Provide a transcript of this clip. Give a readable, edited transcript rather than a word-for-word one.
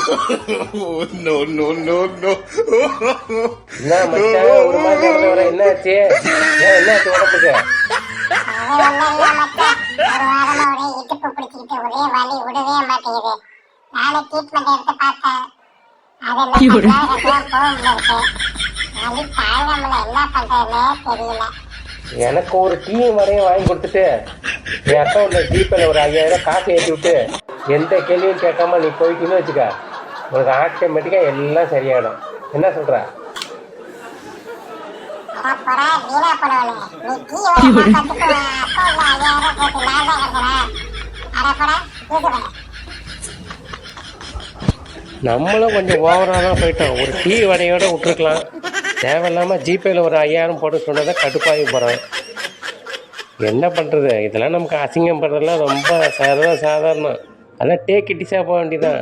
No, no, no, no. என்ன மச்சான் ஒரு மாதிரி நடந்து வர என்னாச்சு? என்னாச்சு உடம்புக்கு? இடுப்பு பிடிச்சிக்கிட்டு ஒரே வலி விடவே மாட்டேங்குது. நானே ட்ரீட்மெண்ட் எடுத்து பார்த்தேன். அதெல்லாம் போக முடியல. வலி தாங்க முடியல, என்ன பண்றதுன்னே தெரியல. எனக்கு ஒரு டீ வரையும் வாங்கி கொடுத்துட்டு என் அக்கௌண்ட்ல ஜிபேல ஒரு 5000 காசு ஏற்றி விட்டு எந்த கேள்வியும் கேட்காம நீ போயிட்டீங்கன்னு வச்சுக்க, உனக்கு ஆட்டோமேட்டிக்கா எல்லாம் சரியாயிடும். என்ன சொல்ற? நம்மளும் கொஞ்சம் ஓவராக தான் போயிட்டோம். ஒரு டீ வடையோட விட்டுருக்கலாம். தேவையில்லாமல் ஜிபேயில் ஒரு 5000 போட்டு சொன்னதை கடுப்பாகி போகிறோம். என்ன பண்ணுறது? இதெல்லாம் நமக்கு அசிங்கம் பண்ணுறதுலாம் ரொம்ப சாதாரணம். அதெல்லாம் டேக் இட்டிஸாக போக வேண்டியதான்.